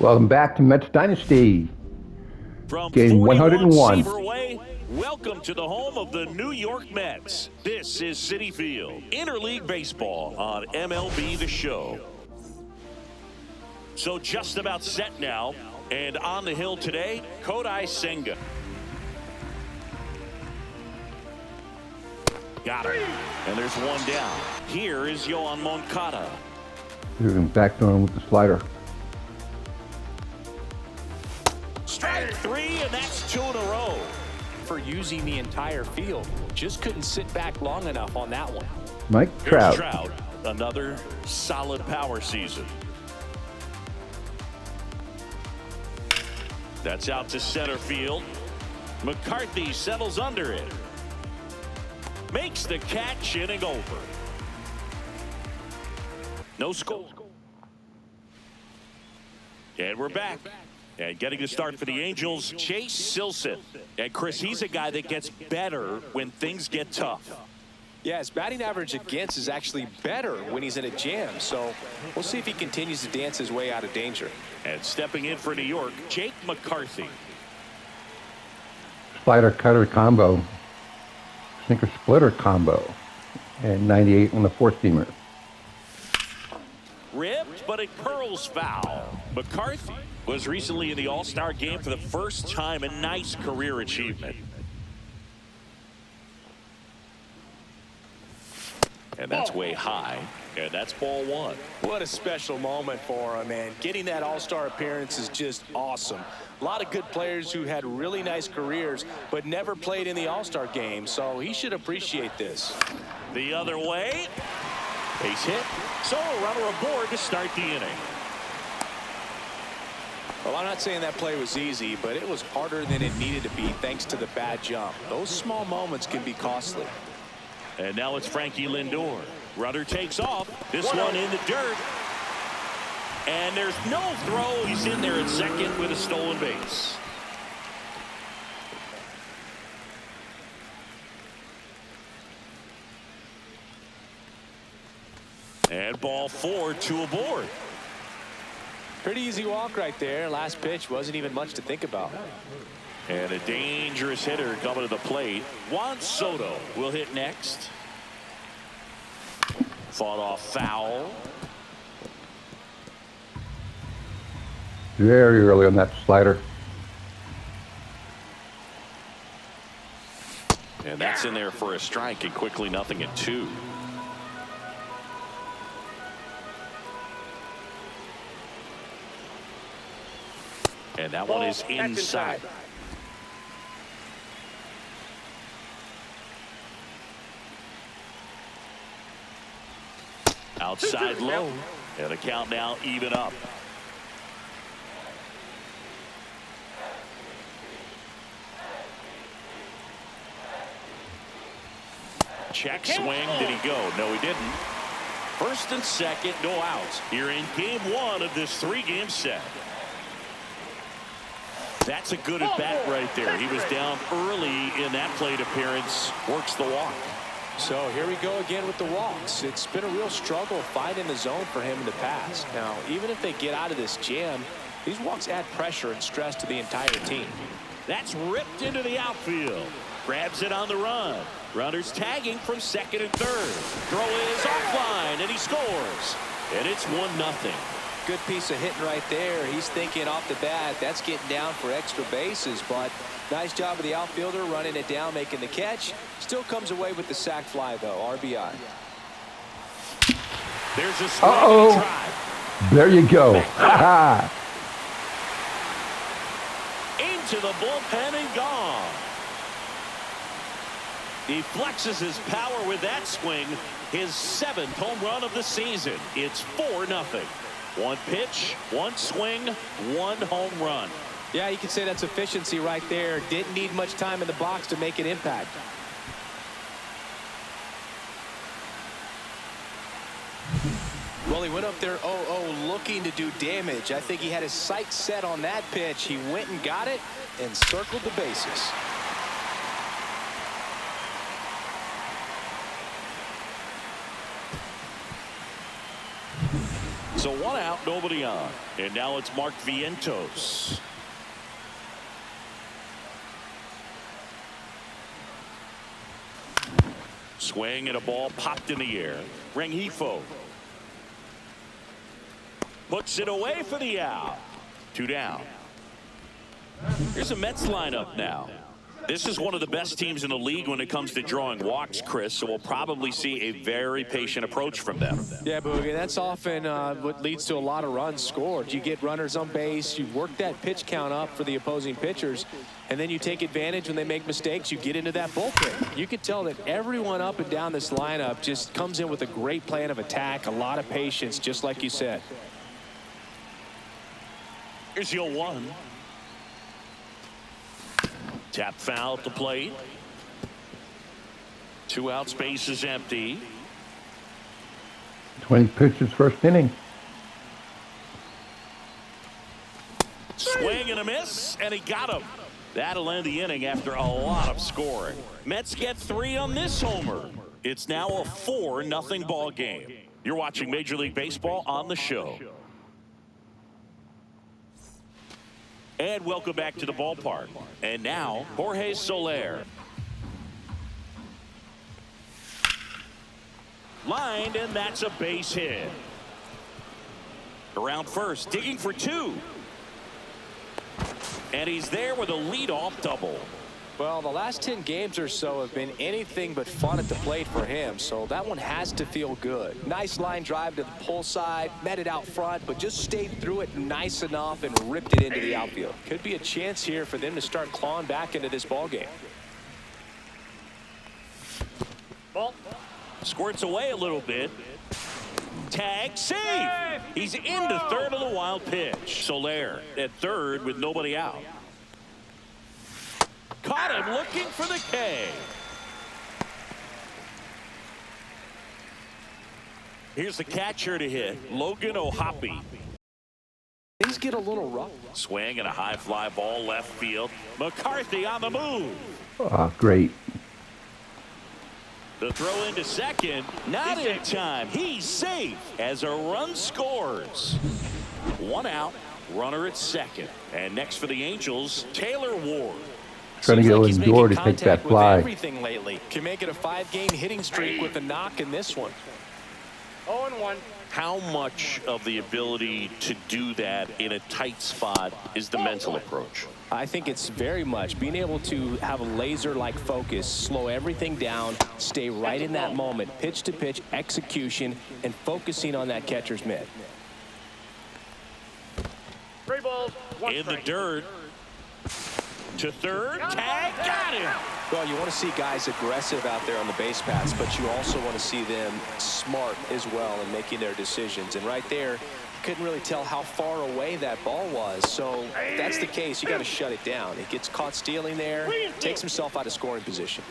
Welcome back to Mets Dynasty. From Game 101. Way, welcome to the home of the New York Mets. This is Citi Field, Interleague Baseball on MLB The Show. So just about set now, and on the hill today, Kodai Senga. Got it. And there's one down. Here is Yohan Moncada. You're back down with the slider. Strike three, and that's two in a row. For using the entire field. Just couldn't sit back long enough on that one. Mike Here's Trout. Trout, another solid power season. That's out to center field. McCarthy settles under it. Makes the catch, inning over. No score. And we're back. And getting the start for the Angels, Chase Silson. And Chris, he's a guy that gets better when things get tough. Yeah, his batting average against is actually better when he's in a jam. So we'll see if he continues to dance his way out of danger. And stepping in for New York, Jake McCarthy. Slider cutter combo. Sinker splitter combo. And 98 on the four-seamer. Ripped, but it curls foul. McCarthy was recently in the All-Star game for the first time, a nice career achievement. And that's way high, and that's ball one. What a special moment for him, man. Getting that All-Star appearance is just awesome. A lot of good players who had really nice careers, but never played in the All-Star game, so he should appreciate this. The other way. Base hit. So a runner aboard to start the inning. Well, I'm not saying that play was easy, but it was harder than it needed to be thanks to the bad jump. Those small moments can be costly. And now it's Frankie Lindor. Runner takes off. This one in the dirt. And there's no throw. He's in there at second with a stolen base. And ball four, two aboard. Pretty easy walk right there. Last pitch wasn't even much to think about. And a dangerous hitter coming to the plate. Juan Soto will hit next. Fought off foul. Very early on that slider. And that's in there for a strike, and quickly 0-2. And that one is inside. Outside low. And the count now even up. Check swing. Did he go? No, he didn't. First and second, no outs. Here in game one of this three-game set. That's a good at bat right there. He was down early in that plate appearance. Works the walk. So here we go again with the walks. It's been a real struggle finding the zone for him in the past. Now, even if they get out of this jam, these walks add pressure and stress to the entire team. That's ripped into the outfield. Grabs it on the run. Runners tagging from second and third. Throw is offline, and he scores. And it's 1-0. Good piece of hitting right there. He's thinking off the bat, that's getting down for extra bases, but nice job of the outfielder running it down, making the catch. Still comes away with the sac fly, though. RBI. There's a swing. There you go. Into the bullpen and gone. He flexes his power with that swing. His 7th home run of the season. It's 4-0. One pitch, one swing, one home run. Yeah, you can say that's efficiency right there. Didn't need much time in the box to make an impact. Well, he went up there 0-0 looking to do damage. I think he had his sights set on that pitch. He went and got it and circled the bases. So 1 out, nobody on. And now it's Mark Vientos. Swing and a ball popped in the air. Rengifo puts it away for the out. 2 down. Here's a Mets lineup now. This is one of the best teams in the league when it comes to drawing walks, Chris, so we'll probably see a very patient approach from them. Yeah, Boogie, that's often what leads to a lot of runs scored. You get runners on base, you work that pitch count up for the opposing pitchers, and then you take advantage when they make mistakes. You get into that bullpen. You can tell that everyone up and down this lineup just comes in with a great plan of attack, a lot of patience, just like you said. Here's the 0-1. Tap foul at the plate. 2 out, space is empty. 20 pitches first inning. Swing and a miss, and he got him. That'll end the inning after a lot of scoring. Mets get 3 on this homer. It's now a 4-0 ball game. You're watching Major League Baseball on the show. And welcome back to the ballpark. And now, Jorge Soler. Lined, and that's a base hit. Around first, digging for 2. And he's there with a leadoff double. Well, the last 10 games or so have been anything but fun at the plate for him, so that one has to feel good. Nice line drive to the pull side, met it out front, but just stayed through it nice enough and ripped it into the outfield. Could be a chance here for them to start clawing back into this ball game. Ball squirts away a little bit. Tag, save. He's into third on the wild pitch. Soler at third with nobody out. Caught him looking for the K. Here's the catcher to hit, Logan O'Hoppe. Things get a little rough. Swing and a high fly ball left field. McCarthy on the move. Oh, great. The throw into second, not in time. He's safe as a run scores. 1 out, runner at second. And next for the Angels, Taylor Ward. Trying to get Lindor to take that fly. Everything lately. Can make it a 5-game hitting streak with a knock in this one. 0-1. How much of the ability to do that in a tight spot is the mental approach? I think it's very much being able to have a laser-like focus, slow everything down, stay right in that moment, pitch to pitch execution, and focusing on that catcher's mitt. 3 balls, 1 In the strike. dirt. To third, tag, got him. Well, you want to see guys aggressive out there on the base paths, but you also want to see them smart as well in making their decisions. And right there, you couldn't really tell how far away that ball was. So if that's the case, you got to shut it down. He gets caught stealing there, takes himself out of scoring position.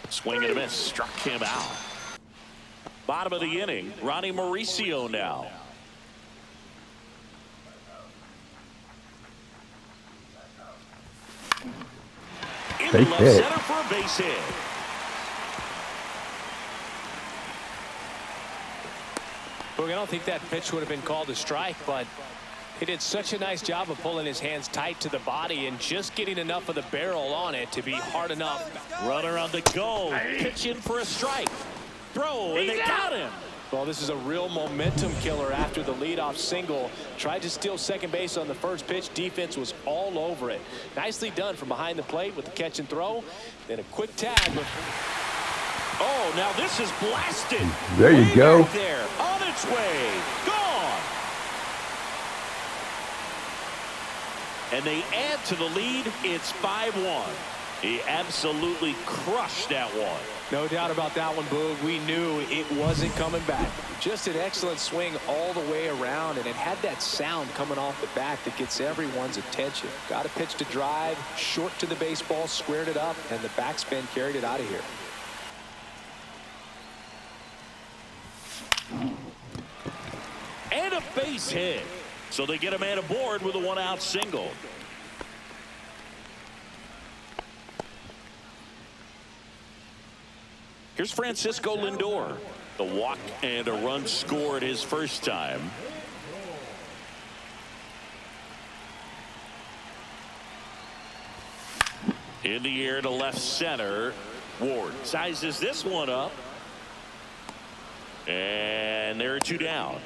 Swing and a miss, struck him out. Bottom of the inning, Ronnie Mauricio now. In the Base left hit. center for a base hit. Look, I don't think that pitch would have been called a strike, but he did such a nice job of pulling his hands tight to the body and just getting enough of the barrel on it to be hard enough. Runner on the go, pitching for a strike. Throw, and they got him. Well, this is a real momentum killer after the leadoff single. Tried to steal second base on the first pitch. Defense was all over it. Nicely done from behind the plate with the catch and throw. Then a quick tag. Oh, now this is blasted. There you Way go. back there, on its way, gone. And they add to the lead. It's 5-1. He absolutely crushed that one. No doubt about that one, Boog. We knew it wasn't coming back. Just an excellent swing all the way around, and it had that sound coming off the bat that gets everyone's attention. Got a pitch to drive, short to the baseball, squared it up, and the backspin carried it out of here. And a base hit. So they get a man aboard with a 1-out single. Here's Francisco Lindor. The walk and a run scored his first time. In the air to left center. Ward sizes this one up. And there are 2 down.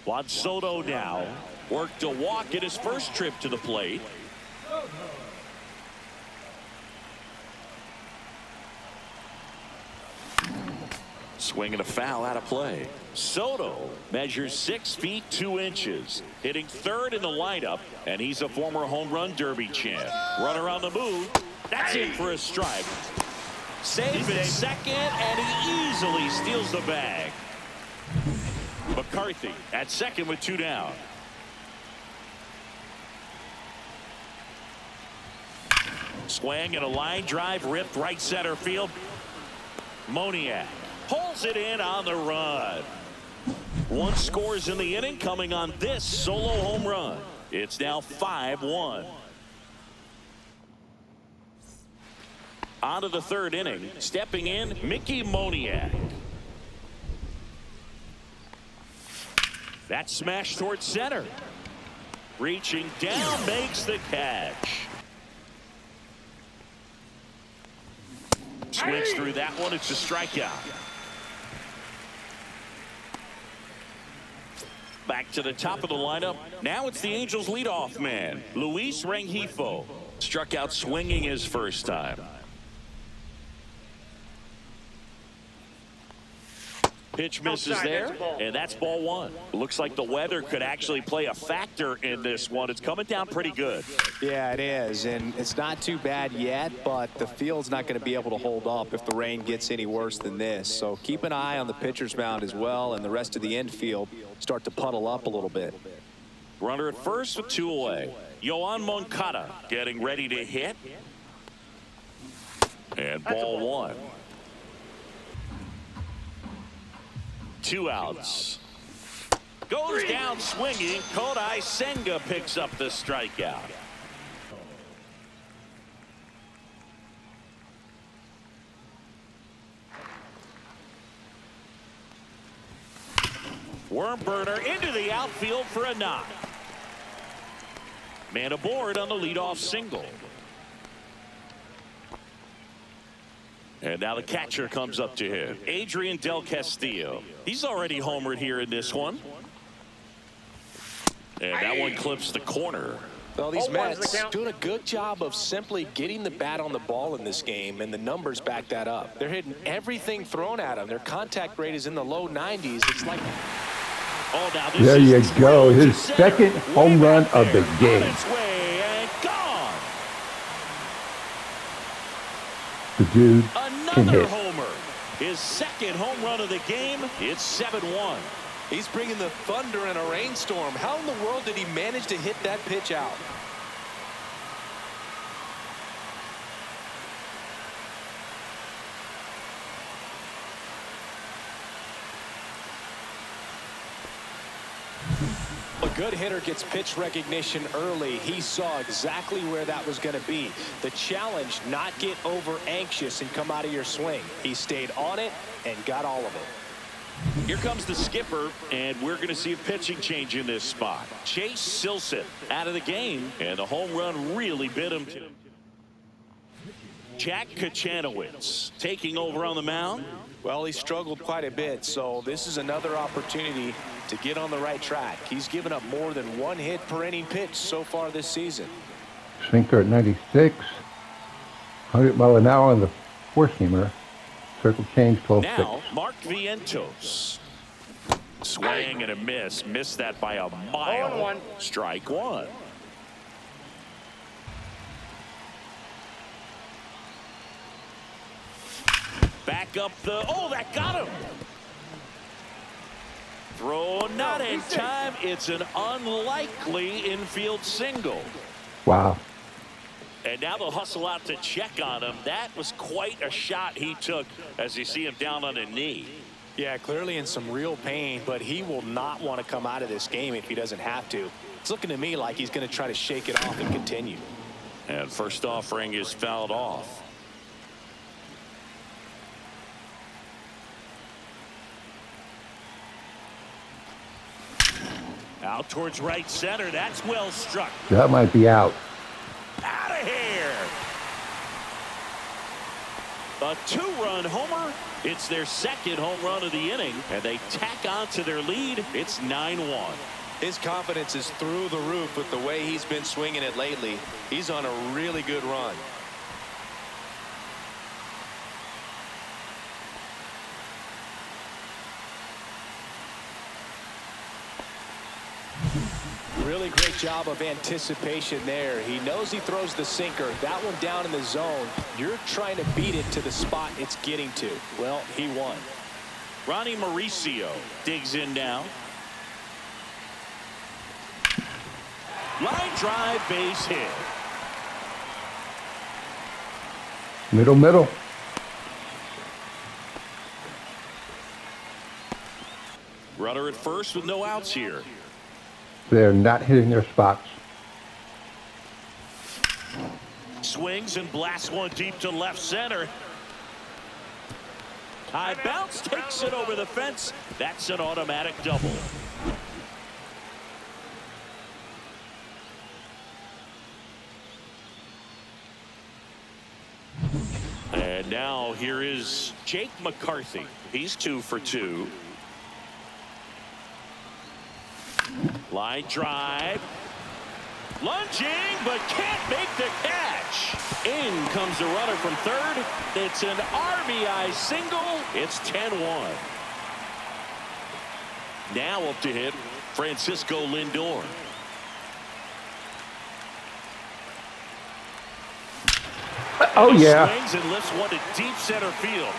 Juan Soto now worked a walk in his first trip to the plate. Swing and a foul out of play. Soto measures 6 feet 2 inches, hitting third in the lineup, and he's a former home run derby champ. Runner on the move. That's in for a strike. Safe at second, and he easily steals the bag. McCarthy at second with 2 down. Swing and a line drive ripped right center field. Moniak pulls it in on the run. 1 scores in the inning, coming on this solo home run. It's now 5-1. On to the 3rd inning. Stepping in, Mickey Moniak. That smash towards center. Reaching down, makes the catch. Swings through that one. It's a strikeout. Back to the top of the lineup. Now it's the Angels leadoff man, Luis Rengifo. Struck out swinging his first time. Pitch misses there, and that's ball 1. Looks like the weather could actually play a factor in this one. It's coming down pretty good. Yeah, it is, and it's not too bad yet, but the field's not going to be able to hold up if the rain gets any worse than this. So keep an eye on the pitcher's mound as well, and the rest of the infield start to puddle up a little bit. Runner at first with 2 away. Yoan Moncada getting ready to hit. And ball 1. 2 outs. Goes down swinging. Kodai Senga picks up the strikeout. Worm burner into the outfield for a knock. Man aboard on the leadoff single. And now the catcher comes up to him, Adrian Del Castillo. He's already homered here in this one. And that one clips the corner. Well, these Mets doing a good job of simply getting the bat on the ball in this game, and the numbers back that up. They're hitting everything thrown at them. Their contact rate is in the low 90s. It's like... Oh, now this There you go. is His second home run of the game. On its way and gone. The dude can Another hit. homer. His second home run of the game. It's 7-1. He's bringing the thunder in a rainstorm. How in the world did he manage to hit that pitch out? A good hitter gets pitch recognition early. He saw exactly where that was going to be. The challenge, not get over anxious and come out of your swing. He stayed on it and got all of it. Here comes the skipper, and we're going to see a pitching change in this spot. Chase Silseth out of the game, and the home run really bit him. Jack Kachanowicz taking over on the mound. Well, he struggled quite a bit, so this is another opportunity to get on the right track. He's given up more than 1 hit per inning pitch so far this season. Sinker at 96. 100 mile an hour on the 4-seamer. Circle change 12-6. Now, Mark Vientos. Swing and a miss. Missed that by a mile. 0-1. Strike 1. Back up the... Oh, that got him. Throw not in time. It's an unlikely infield single. Wow. And now they'll hustle out to check on him. That was quite a shot he took as you see him down on a knee. Yeah, clearly in some real pain, but he will not want to come out of this game if he doesn't have to. It's looking to me like he's going to try to shake it off and continue. And first offering is fouled off. Out towards right center. That's well struck. That might be out. Out of here. A 2-run homer. It's their second home run of the inning, and they tack on to their lead. It's 9-1. His confidence is through the roof with the way he's been swinging it lately. He's on a really good run. Really great job of anticipation there. He knows he throws the sinker. That one down in the zone. You're trying to beat it to the spot it's getting to. Well, he won. Ronnie Mauricio digs in now. Line drive, base hit. Middle. Runner at first with no outs here. They're not hitting their spots. Swings and blasts one deep to left center. High bounce takes it over the fence. That's an automatic double. And now here is Jake McCarthy. He's 2 for 2. Line drive. Lunging, but can't make the catch. In comes the runner from third. It's an RBI single. It's 10-1. Now up to hit Francisco Lindor. Oh, yeah. Swings and lifts one to deep center field.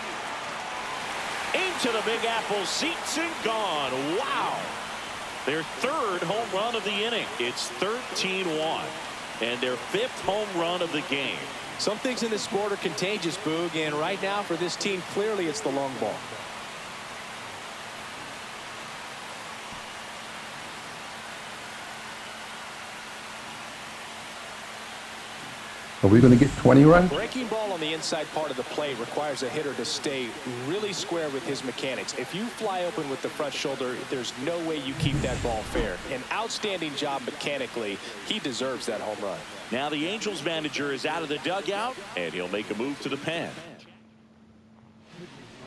Into the Big Apple, seats and gone. Wow. Their third home run of the inning. It's 13-1. And their 5th home run of the game. Some things in this sport are contagious, Boog, and right now for this team, clearly it's the long ball. Are we going to get 20 runs? Breaking ball on the inside part of the plate requires a hitter to stay really square with his mechanics. If you fly open with the front shoulder, there's no way you keep that ball fair. An outstanding job mechanically. He deserves that home run. Now the Angels manager is out of the dugout, and he'll make a move to the pen.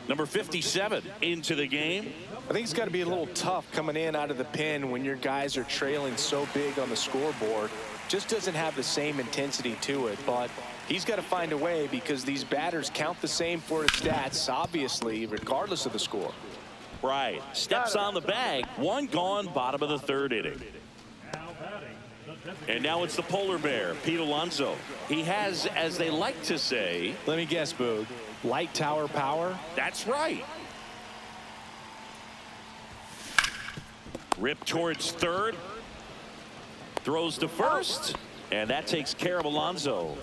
Number 57 into the game. I think it's got to be a little tough coming in out of the pen when your guys are trailing so big on the scoreboard. Just doesn't have the same intensity to it, but he's got to find a way because these batters count the same for his stats, obviously, regardless of the score. Right. Steps on the bag. One gone, bottom of the third inning. And now it's the polar bear, Pete Alonso. He has, as they like to say... Let me guess, Boog. Light tower power? That's right. Rip towards third. Throws to first. And that takes care of Alonso.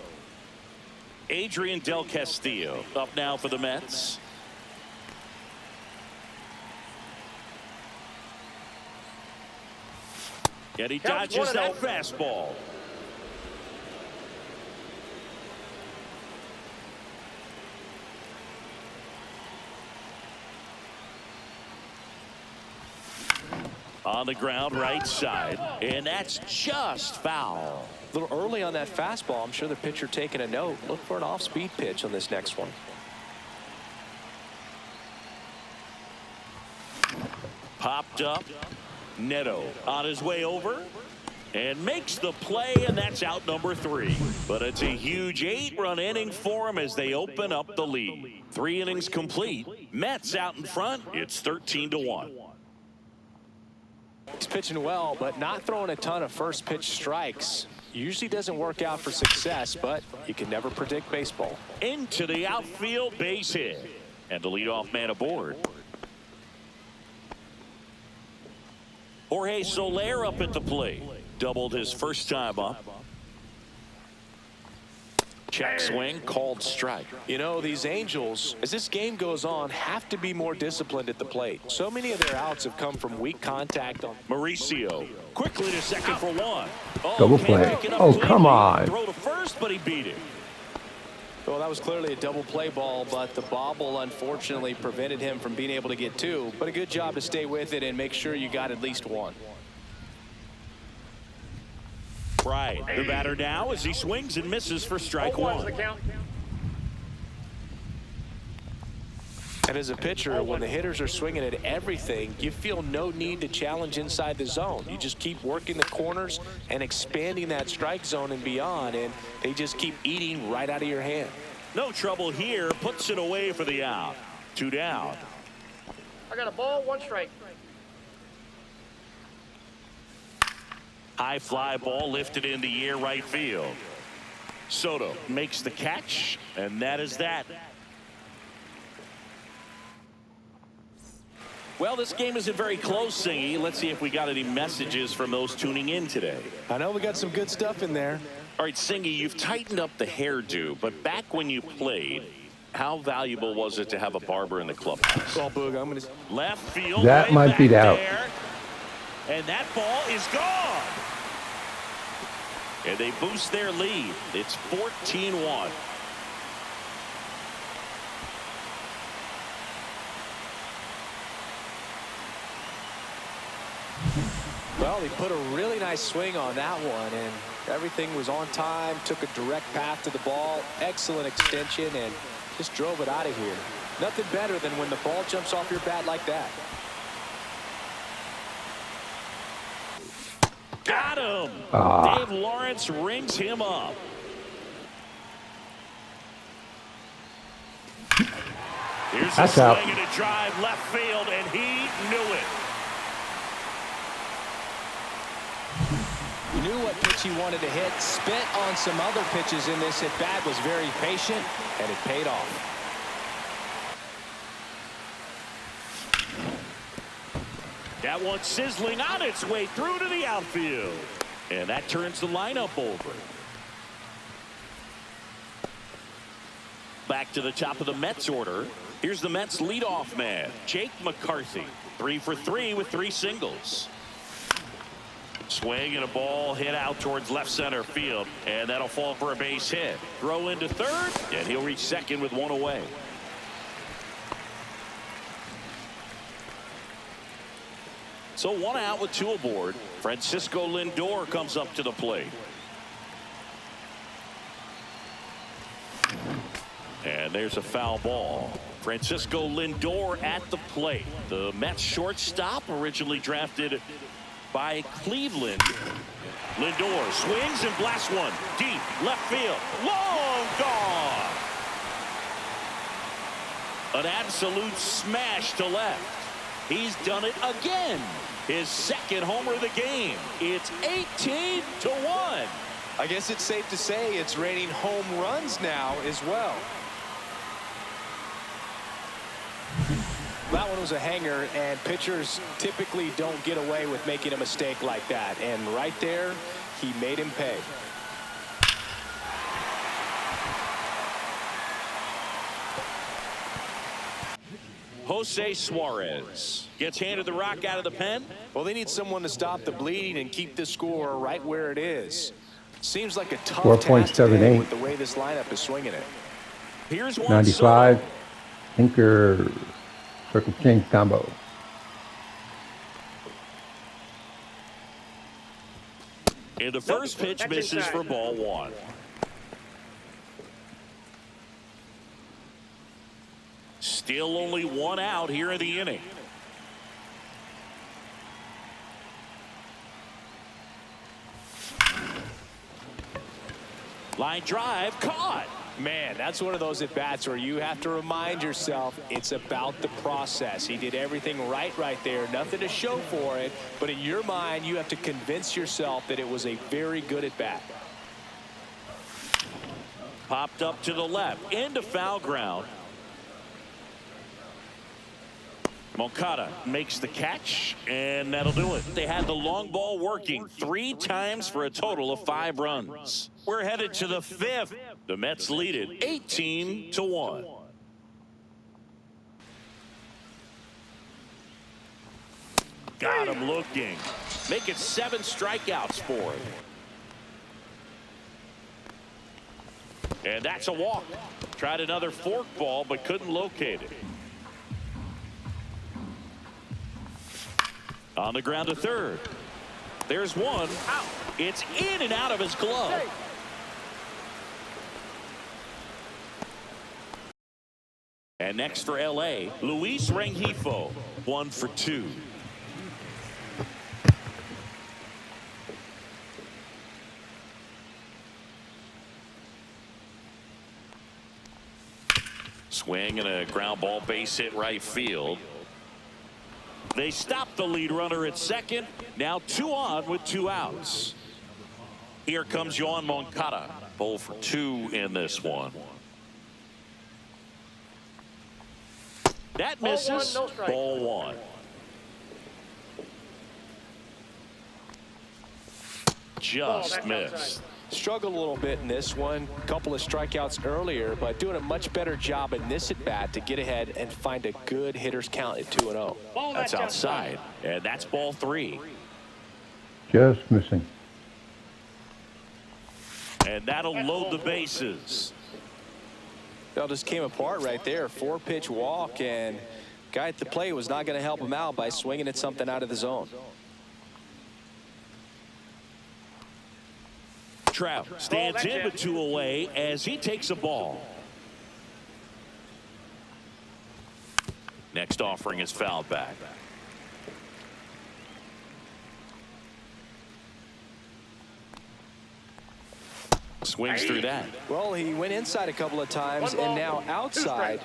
Adrian Del Castillo up now for the Mets. And he dodges that fastball. On the ground, right side. And that's just foul. A little early on that fastball. I'm sure the pitcher taking a note. Look for an off-speed pitch on this next one. Popped up. Neto on his way over and makes the play, and that's out number 3. But it's a huge 8-run inning for him as they open up the lead. 3 innings complete. Mets out in front. It's 13-1. He's pitching well, but not throwing a ton of first pitch strikes. Usually doesn't work out for success, but you can never predict baseball. Into the outfield, base hit. And the leadoff man aboard. Jorge Soler up at the plate. Doubled his first time up. Check swing, called strike. You know, these Angels, as this game goes on, have to be more disciplined at the plate. So many of their outs have come from weak contact. Mauricio quickly to second for 1. Oh, Double play. Oh, come on. Throw to first, but he beat it. Well, that was clearly a double play ball, but the bobble unfortunately prevented him from being able to get two. But a good job to stay with it and make sure you got at least one. Right. The batter now as he swings and misses for strike 0-1's one. the count. And as a pitcher, when the hitters are swinging at everything, you feel no need to challenge inside the zone. You just keep working the corners and expanding that strike zone and beyond, and they just keep eating right out of your hand. No trouble here. Puts it away for the out. 2 down. I got a ball, 1 strike. High fly ball lifted in the air right field. Soto makes the catch, and that is that. Well, this game isn't very close, Singy. Let's see if we got any messages from those tuning in today. I know we got some good stuff in there. All right, Singy, you've tightened up the hairdo, but back when you played, how valuable was it to have a barber in the clubhouse? Well, Boog, I'm going to... Left field. That way might back beat out. there. And that ball is gone. And they boost their lead. It's 14-1. Well, he put a really nice swing on that one, and everything was on time, took a direct path to the ball, excellent extension, and just drove it out of here. Nothing better than when the ball jumps off your bat like that. Got him. Dave Lawrence rings him up. Here's a swing and a drive left field, and he knew it. He knew what pitch he wanted to hit, spit on some other pitches in this at bat, was very patient, and it paid off. That one sizzling on its way through to the outfield. And that turns the lineup over. Back to the top of the Mets order. Here's the Mets leadoff man, Jake McCarthy. 3 for 3 with 3 singles. Swing and a ball hit out towards left center field. And that'll fall for a base hit. Throw into third, and he'll reach second with 1 away. So 1 out with 2 aboard. Francisco Lindor comes up to the plate. And there's a foul ball. Francisco Lindor at the plate. The Mets shortstop, originally drafted by Cleveland. Lindor swings and blasts one deep left field. Long gone. An absolute smash to left. He's done it again. His second homer of the game. It's 18-1. I guess it's safe to say it's raining home runs now as well. That one was a hanger, and pitchers typically don't get away with making a mistake like that. And right there, he made him pay. Jose Suarez gets handed the rock out of the pen. Well, they need someone to stop the bleeding and keep the score right where it is. Seems like a tough task today with the way this lineup is swinging it. Here's one. 95, sinker, circle change combo. And the first pitch misses for ball 1. Still only 1 out here in the inning. Line drive caught. Man, that's one of those at-bats where you have to remind yourself it's about the process. He did everything right there. Nothing to show for it. But in your mind, you have to convince yourself that it was a very good at-bat. Popped up to the left. Into foul ground. Moncada makes the catch, and that'll do it. They had the long ball working 3 times for a total of 5 runs. We're headed to the 5th. The Mets lead it 18-1. Got him looking. Make it 7 strikeouts for him. And that's a walk. Tried another fork ball, but couldn't locate it. On the ground to third. There's one. It's in and out of his glove. And next for L.A., Luis Rengifo, 1 for 2. Swing and a ground ball base hit right field. They stop the lead runner at second. Now 2 on with 2 outs. Here comes Yoan Moncada. 0 for 2 in this one. That misses. Ball 1. Just missed. Struggled a little bit in this one. A couple of strikeouts earlier, but doing a much better job in this at bat to get ahead and find a good hitter's count at 2-0. That's outside, and that's ball 3. Just missing. And that'll load the bases. That just came apart right there. 4-pitch walk, and guy at the plate was not going to help him out by swinging at something out of the zone. Trout stands in with 2 away as he takes a ball. Next offering is fouled back. Swings through that. Well, he went inside a couple of times and now outside.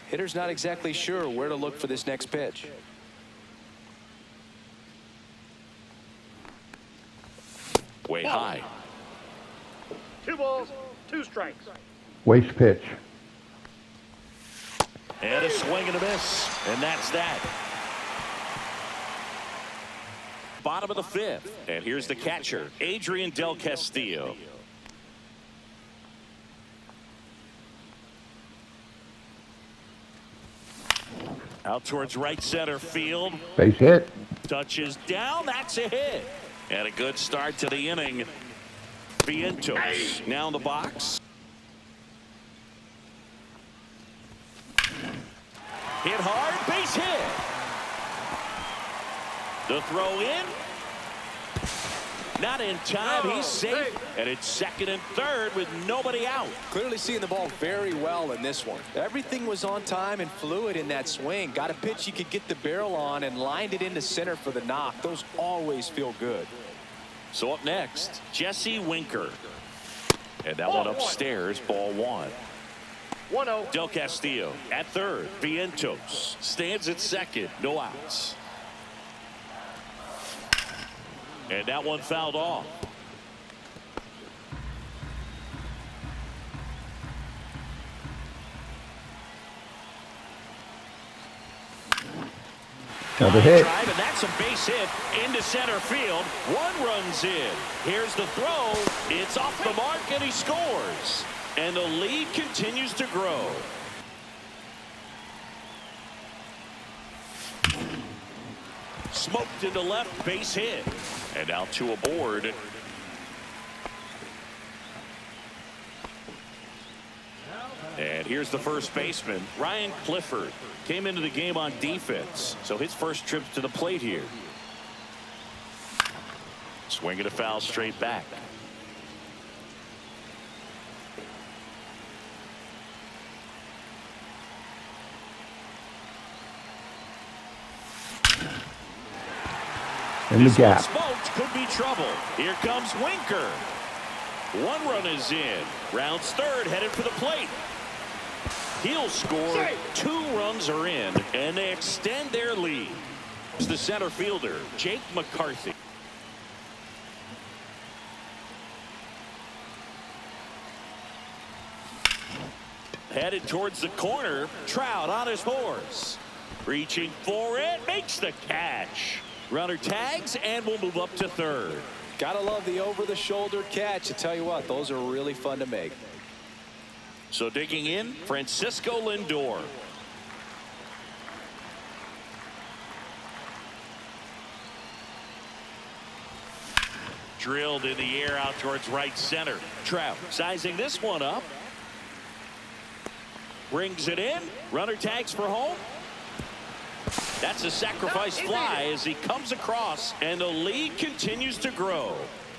Hitter's not exactly sure where to look for this next pitch. Way high. 2 balls, 2 strikes. Waste pitch. And a swing and a miss. And that's that. Bottom of the 5th. And here's the catcher, Adrian Del Castillo. Out towards right center field. Base hit. Touches down. That's a hit. And a good start to the inning. Vientos now in the box. Hit hard. Base hit. The throw in. Not in time. He's safe. And it's second and third with nobody out. Clearly seeing the ball very well in this one. Everything was on time and fluid in that swing. Got a pitch he could get the barrel on and lined it into center for the knock. Those always feel good. So up next, Jesse Winker. And that one upstairs, ball 1. 1-0. Del Castillo at third. Vientos stands at second. No outs. And that one fouled off. Another hit. Drive, and that's a base hit into center field. 1 runs in. Here's the throw. It's off the mark, and he scores. And the lead continues to grow. Smoked into left, base hit. And now 2 aboard. And here's the first baseman, Ryan Clifford. Came into the game on defense, so his first trip to the plate here. Swing and a foul straight back. In the gap. Smoked could be trouble. Here comes Winker. 1 run is in. Rounds third, headed for the plate. He'll score. 2 runs are in, and they extend their lead. It's the center fielder, Jake McCarthy. Headed towards the corner. Trout on his horse. Reaching for it. Makes the catch. Runner tags and will move up to third. Gotta love the over-the-shoulder catch. I tell you what, those are really fun to make. So digging in, Francisco Lindor. Drilled in the air out towards right center. Trout sizing this one up. Brings it in. Runner tags for home. That's a sacrifice fly as he comes across, and the lead continues to grow.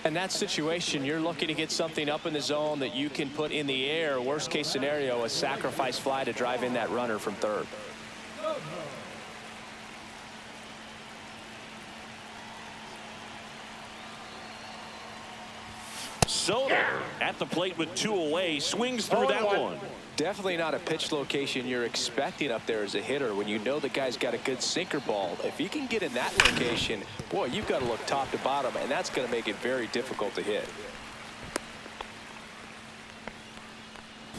In that situation, you're looking to get something up in the zone that you can put in the air. Worst case scenario, a sacrifice fly to drive in that runner from third. Soto at the plate with 2 away, swings through that one. Definitely not a pitch location you're expecting up there as a hitter when you know the guy's got a good sinker ball. If you can get in that location, boy, you've got to look top to bottom, and that's going to make it very difficult to hit.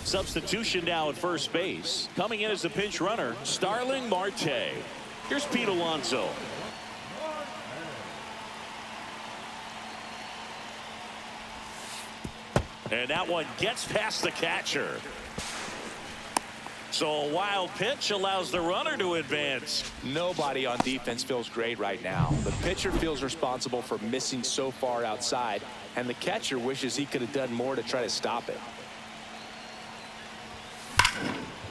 Substitution now at first base. Coming in as the pinch runner, Starling Marte. Here's Pete Alonso. And that one gets past the catcher. So a wild pitch allows the runner to advance. Nobody on defense feels great right now. The pitcher feels responsible for missing so far outside, and the catcher wishes he could have done more to try to stop it.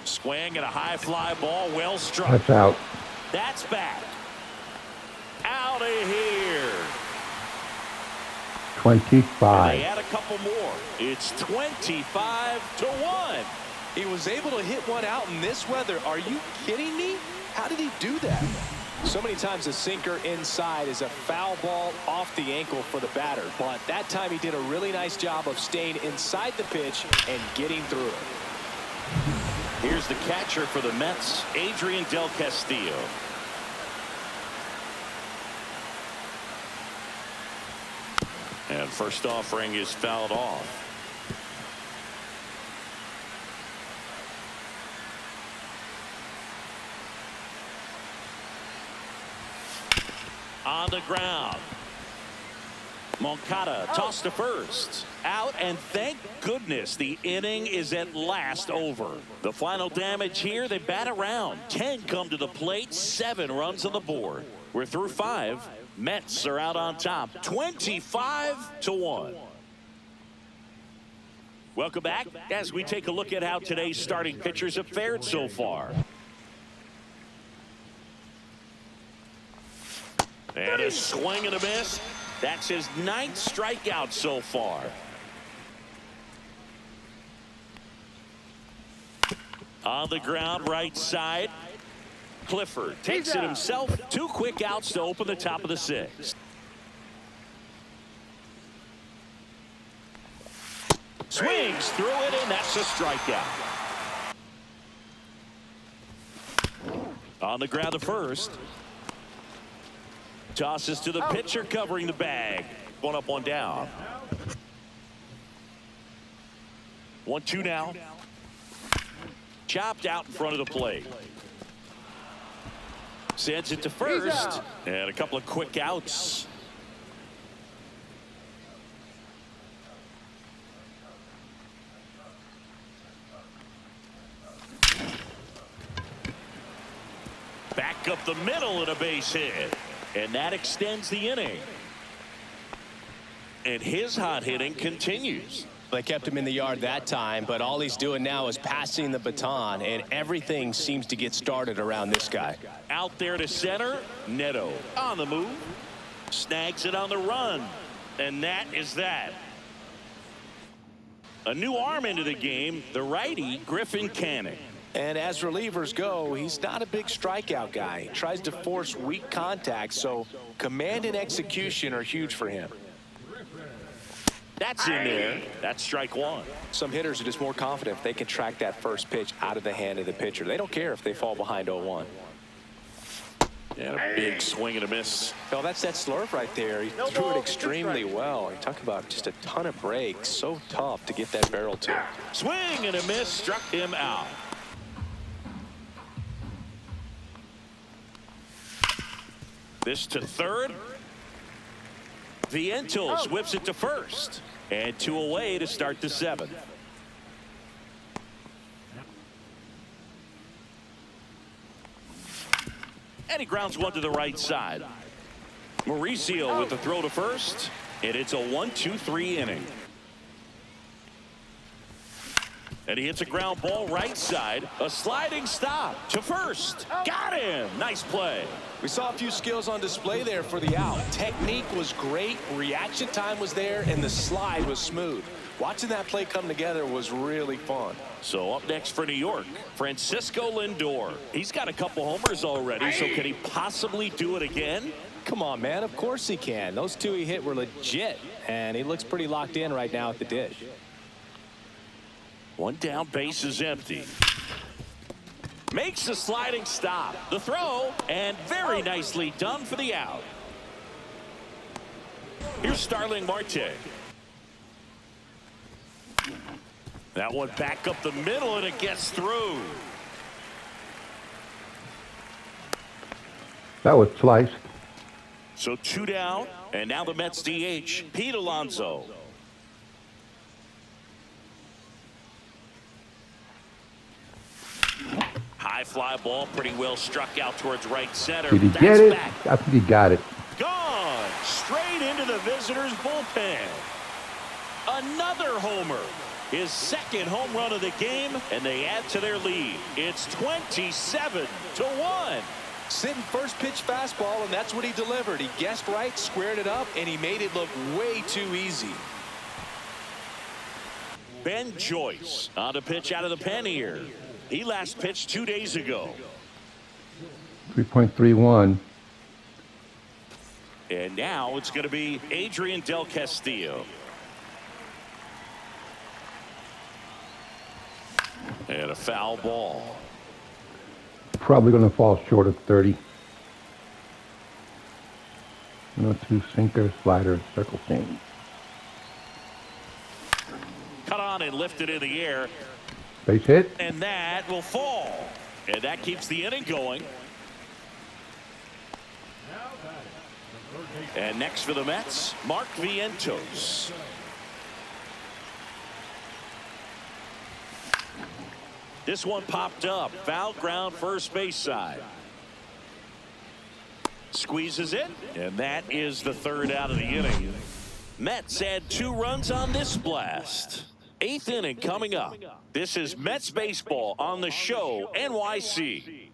Swing and a high fly ball, well struck. That's out. That's back. Out of here. 25. They add a couple more. It's 25-1. He was able to hit one out in this weather. Are you kidding me? How did he do that? So many times a sinker inside is a foul ball off the ankle for the batter. But that time he did a really nice job of staying inside the pitch and getting through it. Here's the catcher for the Mets, Adrian Del Castillo. And first offering is fouled off. On the ground. Moncada tossed to first. Out, and thank goodness the inning is at last over. The final damage here, they bat around. 10 come to the plate, 7 runs on the board. We're through 5. Mets are out on top, 25-1. Welcome back as we take a look at how today's starting pitchers have fared so far. And a swing and a miss. That's his 9th strikeout so far. On the ground, right side. Clifford takes it himself. 2 quick outs to open the top of the 6th. Swings through it, and that's a strikeout. On the ground, the first. Tosses to the pitcher covering the bag. 1 up, 1 down. 1-2 now. Chopped out in front of the plate. Sends it to first. And a couple of quick outs. Back up the middle and a base hit. And that extends the inning. And his hot hitting continues. They kept him in the yard that time, but all he's doing now is passing the baton, and everything seems to get started around this guy. Out there to center. Neto on the move. Snags it on the run. And that is that. A new arm into the game, the righty Griffin Canning. And as relievers go, he's not a big strikeout guy. He tries to force weak contact, so command and execution are huge for him. That's in there. That's strike 1. Some hitters are just more confident if they can track that first pitch out of the hand of the pitcher. They don't care if they fall behind 0-1. And a big swing and a miss. Well, that's that slurve right there. He threw it extremely well. You talk about just a ton of breaks. So tough to get that barrel to. Swing and a miss, struck him out. This to third. Vientos whips it to first. And 2 away to start the 7th. And he grounds one to the right side. Mauricio with the throw to first. And it's a 1-2-3 inning. And he hits a ground ball right side. A sliding stop to first. Got him. Nice play. We saw a few skills on display there for the out. Technique was great, reaction time was there, and the slide was smooth. Watching that play come together was really fun. So up next for New York, Francisco Lindor. He's got a couple homers already, so can he possibly do it again? Come on, man. Of course he can. Those two he hit were legit, and he looks pretty locked in right now at the dish. One down, base is empty. Makes a sliding stop. The throw, and very nicely done for the out. Here's Starling Marte. That one back up the middle, and it gets through. That was sliced. So 2 down, and now the Mets DH, Pete Alonso. High fly ball, pretty well struck out towards right center. Did he That's get it? back. I think he got it. Gone straight into the visitors' bullpen. Another homer. His second home run of the game, and they add to their lead. It's 27-1. Sitting first pitch fastball, and that's what he delivered. He guessed right, squared it up, and he made it look way too easy. Ben Joyce on a pitch out of the pen here. He last pitched 2 days ago. 3.31. And now it's going to be Adrian Del Castillo. And a foul ball. Probably going to fall short of 30. 102 sinker, slider, circle change. Cut on and lifted in the air. Base hit. And that will fall. And that keeps the inning going. And next for the Mets, Mark Vientos. This one popped up. Foul ground, first base side. Squeezes it, and that is the third out of the inning. Mets add 2 runs on this blast. 8th inning coming up. This is Mets baseball on the show NYC.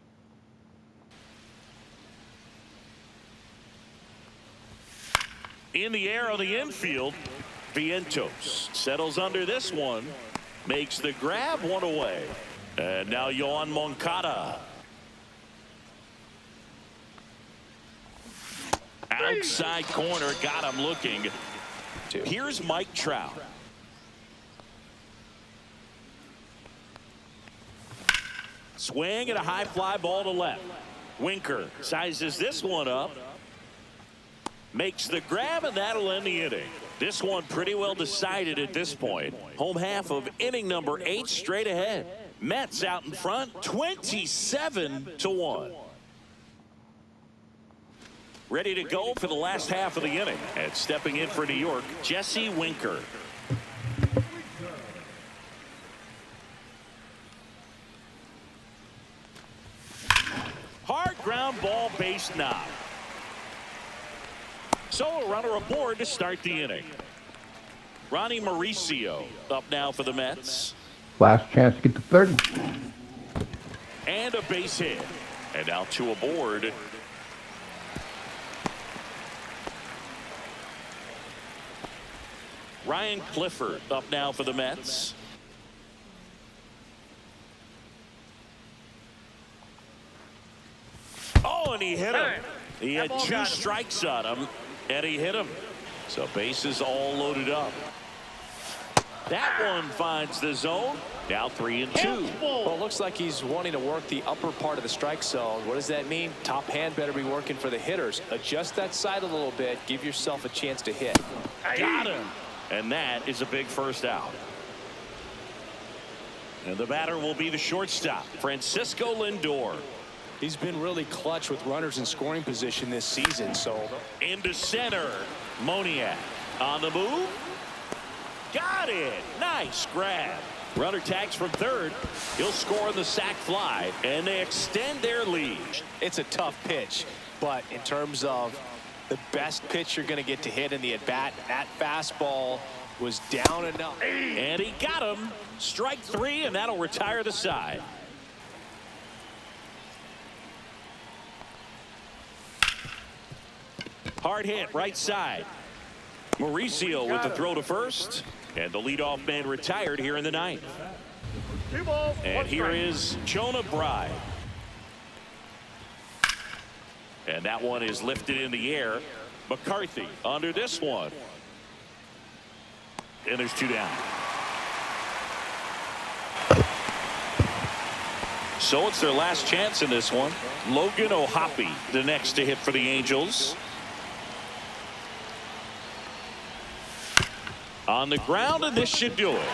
In the air on the infield, Vientos settles under this one, makes the grab, one away. And now Yohan Moncada. Outside corner, got him looking. Here's Mike Trout. Swing and a high fly ball to left. Winker sizes this one up. Makes the grab, and that'll end the inning. This one pretty well decided at this point. Home half of inning number 8 straight ahead. Mets out in front, 27-1. Ready to go for the last half of the inning. And stepping in for New York, Jesse Winker. Hard ground ball, base knob. So a runner aboard to start the inning. Ronnie Mauricio up now for the Mets. Last chance to get to 30. And a base hit. And now 2 aboard. Ryan Clifford up now for the Mets. Oh, and he hit him. He had 2 strikes on him, and he hit him. So bases all loaded up. That one finds the zone. Now 3-2. Well, it looks like he's wanting to work the upper part of the strike zone. What does that mean? Top hand better be working for the hitters. Adjust that side a little bit. Give yourself a chance to hit. Got him. And that is a big first out. And the batter will be the shortstop, Francisco Lindor. He's been really clutch with runners in scoring position this season. So into center. Moniak on the move. Got it. Nice grab. Runner tags from third. He'll score on the sac fly, and they extend their lead. It's a tough pitch, but in terms of the best pitch you're going to get to hit in the at-bat, that fastball Was down and out. And he got him. Strike 3, and that'll retire the side. Hard hit, right side. Mauricio with the throw to first. And the leadoff man retired here in the ninth. 2 balls, And 1 here strike. is Jonah Bride. And that one is lifted in the air. McCarthy under this one. And there's 2 down. So it's their last chance in this one. Logan O'Hoppe, the next to hit for the Angels. On the ground, and this should do it.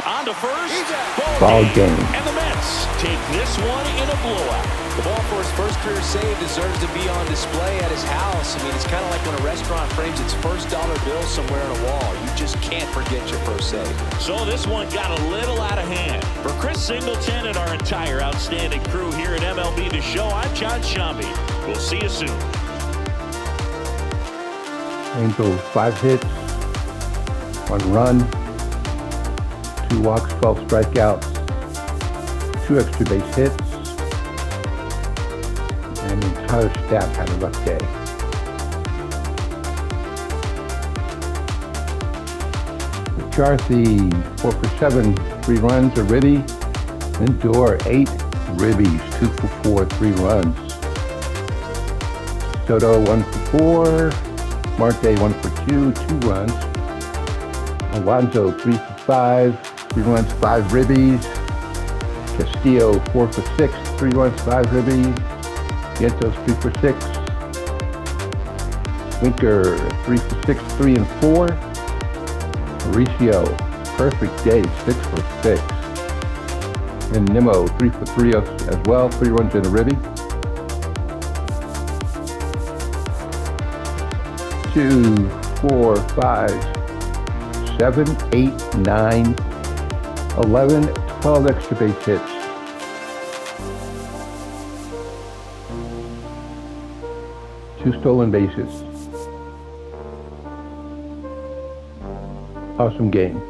On to first. Ball game. And the Mets take this one in a blowout. The ball for his first career save deserves to be on display at his house. I mean, it's kind of like when a restaurant frames its first dollar bill somewhere on a wall. You just can't forget your first save. So this one got a little out of hand. For Chris Singleton and our entire outstanding crew here at MLB The Show, I'm John Shambi. We'll see you soon. Angels 5 hits, 1 run, 2 walks, 12 strikeouts, 2 extra base hits, and the entire staff had a rough day. McCarthy 4 for 7, 3 runs, a ribby. Lindor 8 ribbies, 2 for 4, 3 runs. Soto 1 for 4. Marte 1 for 2, 2 runs. Alonso 3 for 5, 3 runs, 5 ribbies. Castillo 4 for 6, 3 runs, 5 ribbies. Vientos 3 for 6. Winker 3 for 6, 3 and 4. Mauricio, perfect day, 6 for 6. And Nimmo 3 for 3 as well, 3 runs and a ribby. 2, 4, 5, 7, 8, 9, 11, 12 extra base hits. Two stolen bases. Awesome game.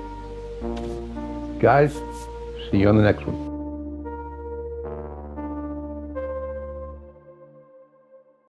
Guys, see you on the next one.